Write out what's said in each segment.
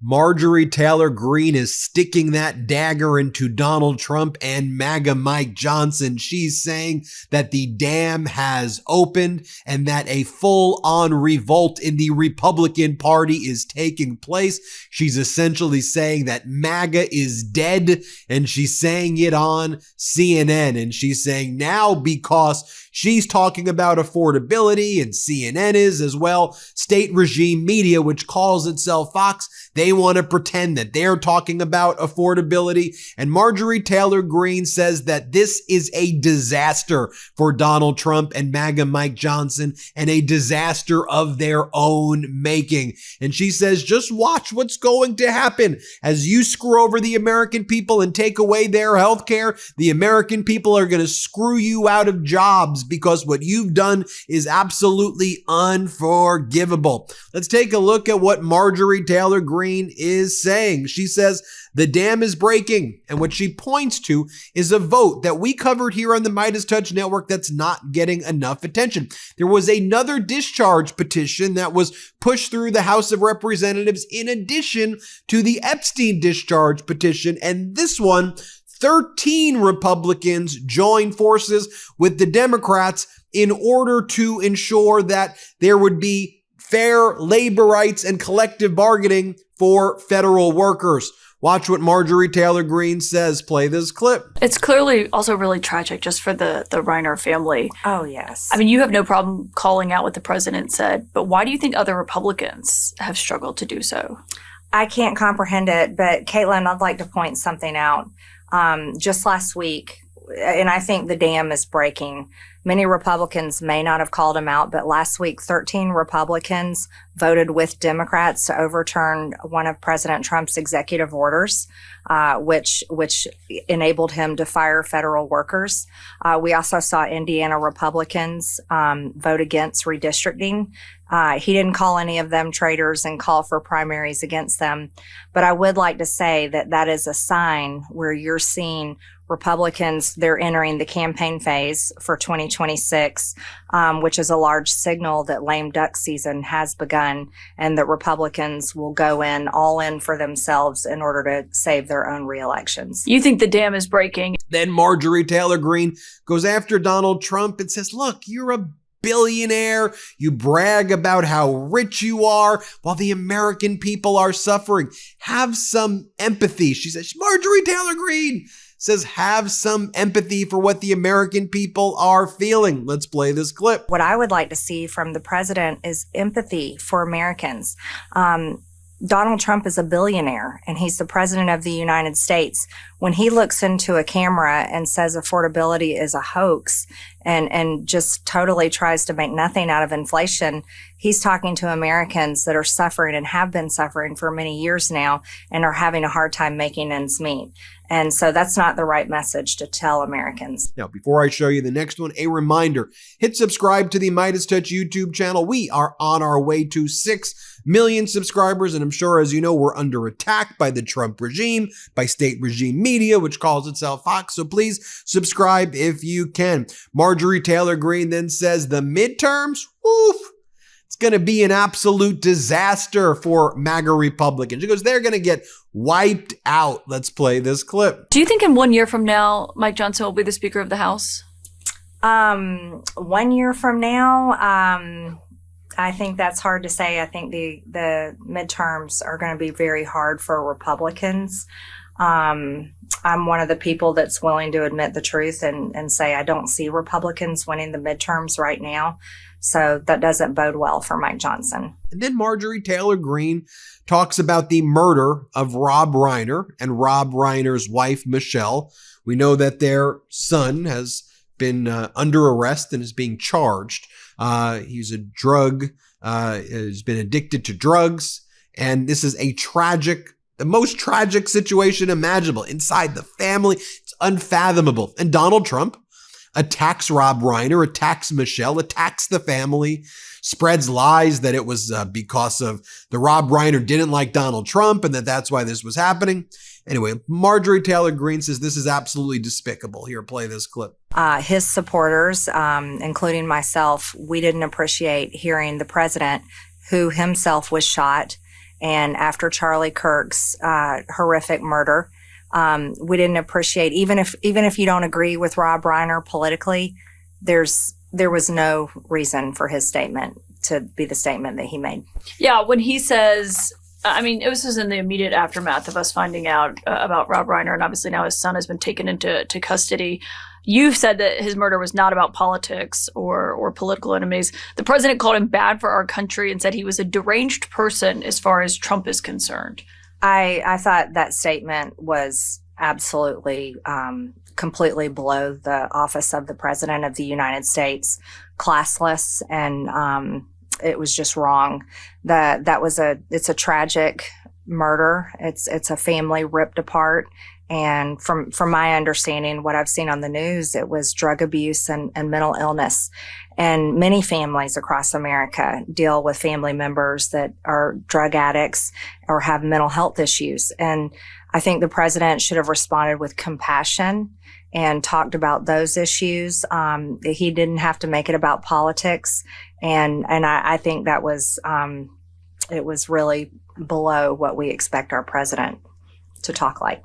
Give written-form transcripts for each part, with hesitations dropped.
Marjorie Taylor Greene is sticking that dagger into Donald Trump and MAGA Mike Johnson. She's saying that the dam has opened and that a full-on revolt in the Republican Party is taking place. She's essentially saying that MAGA is dead, and she's saying it on CNN. And she's saying now, because she's talking about affordability, and CNN is as well, state regime media, which calls itself Fox, they want to pretend that they're talking about affordability. And Marjorie Taylor Greene says that this is a disaster for Donald Trump and MAGA Mike Johnson, and a disaster of their own making. And she says, just watch what's going to happen as you screw over the American people and take away their health care. The American people are going to screw you out of jobs, because what you've done is absolutely unforgivable. Let's take a look at what Marjorie Taylor Greene is saying. She says the dam is breaking, and what she points to is a vote that we covered here on the MeidasTouch Network that's not getting enough attention. There was another discharge petition that was pushed through the House of Representatives in addition to the Epstein discharge petition, and this one, 13 Republicans joined forces with the Democrats in order to ensure that there would be fair labor rights and collective bargaining for federal workers. Watch what Marjorie Taylor Greene says. Play this clip. It's clearly also really tragic just for the Reiner family. Oh, yes. I mean, you have no problem calling out what the president said, but why do you think other Republicans have struggled to do so? I can't comprehend it, but Caitlin, I'd like to point something out. Just last week, and I think the dam is breaking. Many Republicans may not have called him out, but last week, 13 Republicans voted with Democrats to overturn one of President Trump's executive orders, which enabled him to fire federal workers. We also saw Indiana Republicans vote against redistricting. He didn't call any of them traitors and call for primaries against them. But I would like to say that that is a sign where you're seeing Republicans, they're entering the campaign phase for 2026, which is a large signal that lame duck season has begun, and that Republicans will go in all in for themselves in order to save their own reelections. You think the dam is breaking? Then Marjorie Taylor Greene goes after Donald Trump and says, look, you're a billionaire. You brag about how rich you are while the American people are suffering. Have some empathy. She says, Marjorie Taylor Greene says, have some empathy for what the American people are feeling. Let's play this clip. What I would like to see from the president is empathy for Americans. Donald Trump is a billionaire, and he's the president of the United States. When he looks into a camera and says affordability is a hoax and just totally tries to make nothing out of inflation, he's talking to Americans that are suffering and have been suffering for many years now and are having a hard time making ends meet. And so that's not the right message to tell Americans. Now, before I show you the next one, a reminder, hit subscribe to the MeidasTouch YouTube channel. We are on our way to 6 million subscribers, and I'm sure, as you know, we're under attack by the Trump regime, by state regime media, which calls itself Fox, so please subscribe if you can. Marjorie Taylor Greene then says the midterms, woof, it's going to be an absolute disaster for MAGA Republicans. She goes, they're going to get wiped out. Let's play this clip. Do you think in 1 year from now, Mike Johnson will be the Speaker of the House? 1 year from now, I think that's hard to say. I think the midterms are going to be very hard for Republicans. I'm one of the people that's willing to admit the truth and say I don't see Republicans winning the midterms right now. So that doesn't bode well for Mike Johnson. And then Marjorie Taylor Greene talks about the murder of Rob Reiner and Rob Reiner's wife, Michelle. We know that their son has been under arrest and is being charged. He's has been addicted to drugs. And this is the most tragic situation imaginable inside the family. It's unfathomable. And Donald Trump attacks Rob Reiner, attacks Michelle, attacks the family, spreads lies that it was because of the Rob Reiner didn't like Donald Trump and that's why this was happening. Anyway, Marjorie Taylor Greene says this is absolutely despicable. Here, play this clip. His supporters, including myself, we didn't appreciate hearing the president, who himself was shot And after Charlie Kirk's horrific murder, we didn't appreciate, even if you don't agree with Rob Reiner politically, there was no reason for his statement to be the statement that he made. Yeah, when he says, I mean, it was just in the immediate aftermath of us finding out about Rob Reiner, and obviously now his son has been taken into custody. You've said that his murder was not about politics or political enemies. The president called him bad for our country and said he was a deranged person as far as Trump is concerned. I thought that statement was absolutely completely below the office of the president of the United States, classless, and it was just wrong. It's a tragic murder. It's a family ripped apart. And from my understanding, what I've seen on the news, it was drug abuse and mental illness. And many families across America deal with family members that are drug addicts or have mental health issues. And I think the president should have responded with compassion and talked about those issues. He didn't have to make it about politics. And I think that was, it was really below what we expect our president to talk like.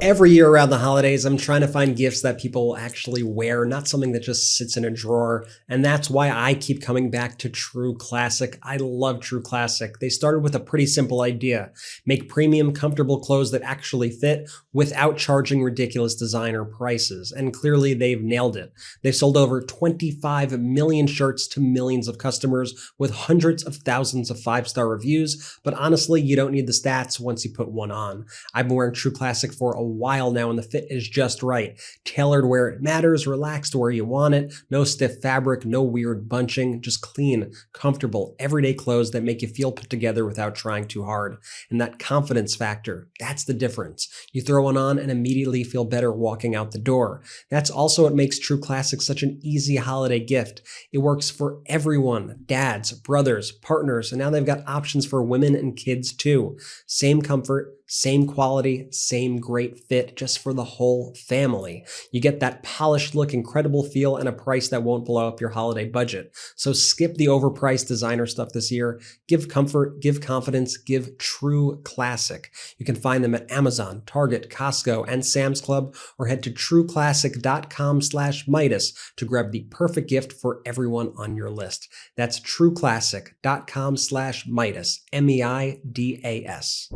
Every year around the holidays, I'm trying to find gifts that people actually wear, not something that just sits in a drawer. And that's why I keep coming back to True Classic. I love True Classic. They started with a pretty simple idea: make premium, comfortable clothes that actually fit without charging ridiculous designer prices. And clearly they've nailed it. They've sold over 25 million shirts to millions of customers with hundreds of thousands of 5-star reviews. But honestly, you don't need the stats once you put one on. I've been wearing True Classic for a while now, and the fit is just right. Tailored where it matters, relaxed where you want it, no stiff fabric, no weird bunching, just clean, comfortable, everyday clothes that make you feel put together without trying too hard. And that confidence factor, that's the difference. You throw one on and immediately feel better walking out the door. That's also what makes True Classic such an easy holiday gift. It works for everyone: dads, brothers, partners, and now they've got options for women and kids too. Same comfort, same quality, same great fit, just for the whole family. You get that polished look, incredible feel, and a price that won't blow up your holiday budget. So skip the overpriced designer stuff this year. Give comfort, give confidence, give True Classic. You can find them at Amazon, Target, Costco, and Sam's Club, or head to trueclassic.com/Meidas to grab the perfect gift for everyone on your list. That's trueclassic.com/Meidas, MEIDAS.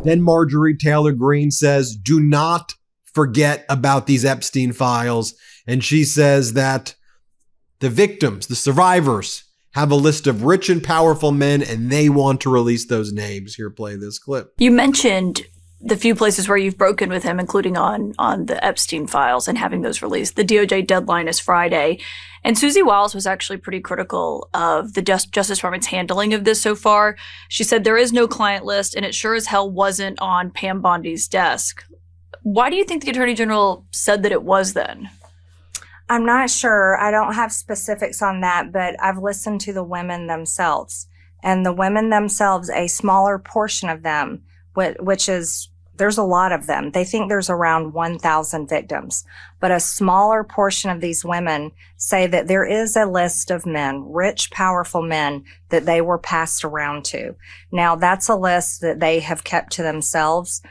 Then Marjorie Taylor Greene says, do not forget about these Epstein files. And she says that the victims, the survivors, have a list of rich and powerful men, and they want to release those names. Here, play this clip. You mentioned the few places where you've broken with him, including on the Epstein files and having those released. The DOJ deadline is Friday. And Susie Wiles was actually pretty critical of the Justice Department's handling of this so far. She said there is no client list, and it sure as hell wasn't on Pam Bondi's desk. Why do you think the Attorney General said that it was then? I'm not sure. I don't have specifics on that, but I've listened to the women themselves. And the women themselves, a smaller portion of them, which is, there's a lot of them. They think there's around 1,000 victims, but a smaller portion of these women say that there is a list of men, rich, powerful men, that they were passed around to. Now, that's a list that they have kept to themselves,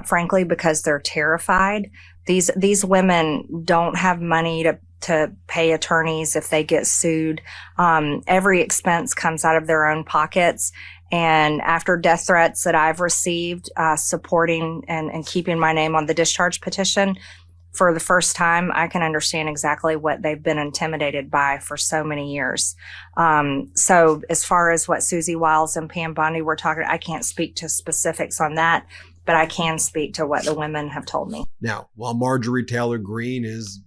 frankly, because they're terrified. These women don't have money to pay attorneys if they get sued. Every expense comes out of their own pockets. And after death threats that I've received, supporting and keeping my name on the discharge petition, for the first time, I can understand exactly what they've been intimidated by for so many years. So as far as what Susie Wiles and Pam Bondi were talking, I can't speak to specifics on that, but I can speak to what the women have told me. Now, while Marjorie Taylor Greene is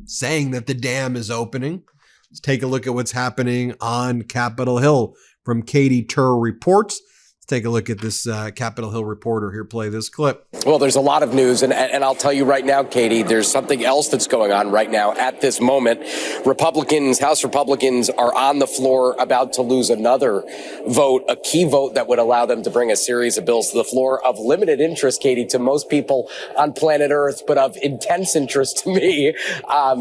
saying that the dam is opening, let's take a look at what's happening on Capitol Hill. From Katie Turr Reports. Let's take a look at this Capitol Hill reporter here. Play this clip. Well, there's a lot of news, and I'll tell you right now, Katie, there's something else that's going on right now at this moment. House Republicans are on the floor about to lose another vote, a key vote that would allow them to bring a series of bills to the floor of limited interest, Katie, to most people on planet Earth, but of intense interest to me.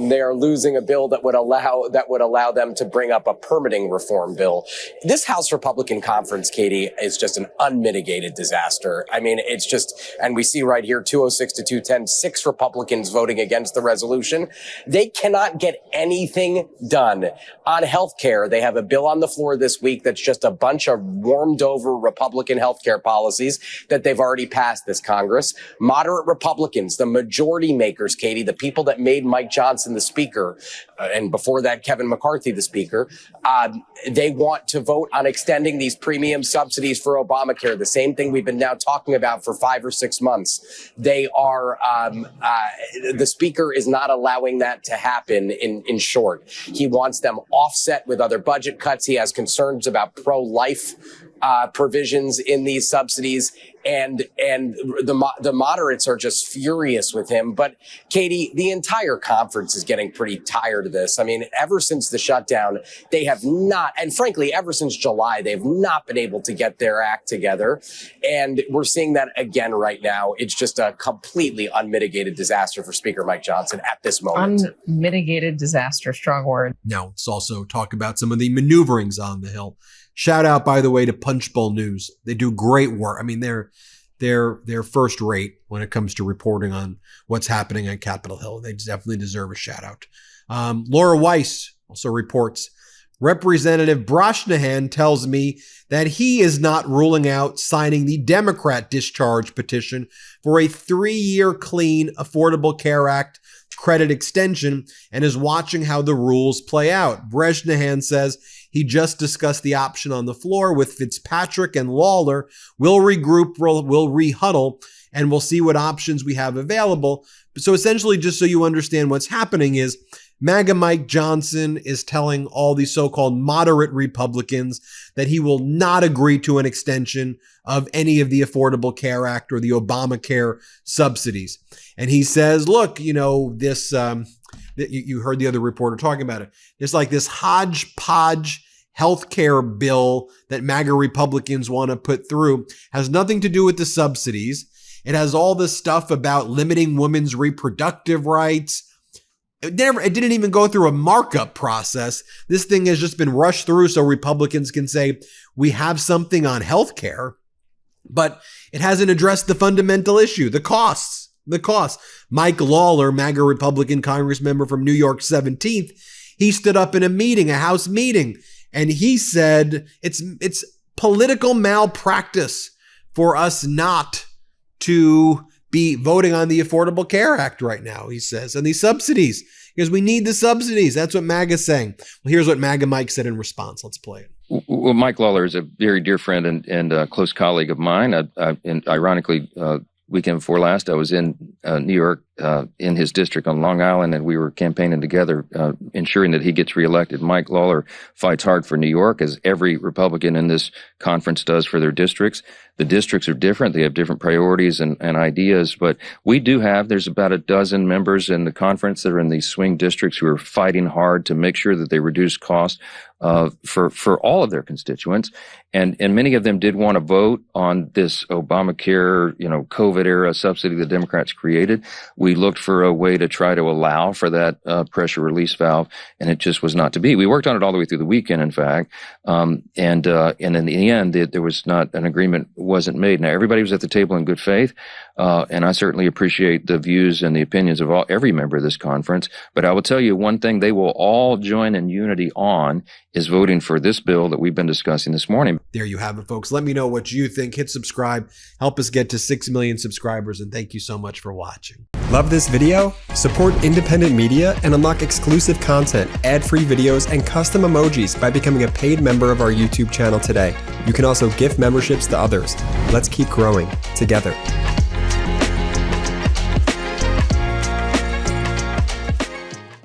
They are losing a bill that would allow them to bring up a permitting reform bill. This House Republican conference, Katie, is just an unmitigated disaster. I mean, it's just, and we see right here, 206 to 210, 6 Republicans voting against the resolution. They cannot get anything done on healthcare. They have a bill on the floor this week that's just a bunch of warmed over Republican healthcare policies that they've already passed this Congress. Moderate Republicans, the majority makers, Katie, the people that made Mike Johnson the speaker, and before that, Kevin McCarthy the speaker, they want to vote on extending these premium subsidies for Obamacare, the same thing we've been now talking about for 5 or 6 months. They are, the speaker is not allowing that to happen in short. He wants them offset with other budget cuts. He has concerns about pro-life provisions in these subsidies, and the moderates are just furious with him. But Katie, the entire conference is getting pretty tired of this. I mean, ever since the shutdown, they have not, and frankly, ever since July, they've not been able to get their act together. And we're seeing that again right now. It's just a completely unmitigated disaster for Speaker Mike Johnson at this moment. Unmitigated disaster, strong word. Now, let's also talk about some of the maneuverings on the Hill. Shout out, by the way, to Punchbowl News. They do great work. I mean, they're first rate when it comes to reporting on what's happening on Capitol Hill. They definitely deserve a shout out. Laura Weiss also reports, Representative Brashnahan tells me that he is not ruling out signing the Democrat discharge petition for a 3-year clean Affordable Care Act credit extension and is watching how the rules play out. Brashnahan says he just discussed the option on the floor with Fitzpatrick and Lawler. We'll regroup, we'll rehuddle, and we'll see what options we have available. So essentially, just so you understand what's happening is MAGA Mike Johnson is telling all these so-called moderate Republicans that he will not agree to an extension of any of the Affordable Care Act or the Obamacare subsidies. And he says, look, you know, this, you heard the other reporter talking about it. It's like this hodgepodge healthcare bill that MAGA Republicans want to put through has nothing to do with the subsidies. It has all this stuff about limiting women's reproductive rights. It didn't even go through a markup process. This thing has just been rushed through so Republicans can say, we have something on healthcare, but it hasn't addressed the fundamental issue, the costs. Mike Lawler, MAGA Republican Congress member from New York 17th, he stood up in a meeting, a House meeting, and he said it's political malpractice for us not to be voting on the Affordable Care Act right now, he says, and these subsidies, because we need the subsidies. That's what MAGA's saying. Well, here's what MAGA Mike said in response. Let's play it. Well, Mike Lawler is a very dear friend and close colleague of mine. And ironically, weekend before last, I was in New York in his district on Long Island, and we were campaigning together, ensuring that he gets reelected. Mike Lawler fights hard for New York, as every Republican in this conference does for their districts. The districts are different. They have different priorities and ideas, but we do have, there's about a dozen members in the conference that are in these swing districts who are fighting hard to make sure that they reduce costs for all of their constituents. And many of them did want to vote on this Obamacare, COVID era subsidy the Democrats created. We looked for a way to try to allow for that pressure release valve, and it just was not to be. We worked on it all the way through the weekend, in fact, and in the end, there was not an agreement, wasn't made. Now, everybody was at the table in good faith, and I certainly appreciate the views and the opinions of every member of this conference. But I will tell you one thing they will all join in unity on is voting for this bill that we've been discussing this morning. There you have it, folks. Let me know what you think. Hit subscribe. Help us get to 6 million subscribers, and thank you so much for watching. Love this video? Support independent media and unlock exclusive content, ad-free videos, and custom emojis by becoming a paid member of our YouTube channel today. You can also gift memberships to others. Let's keep growing together.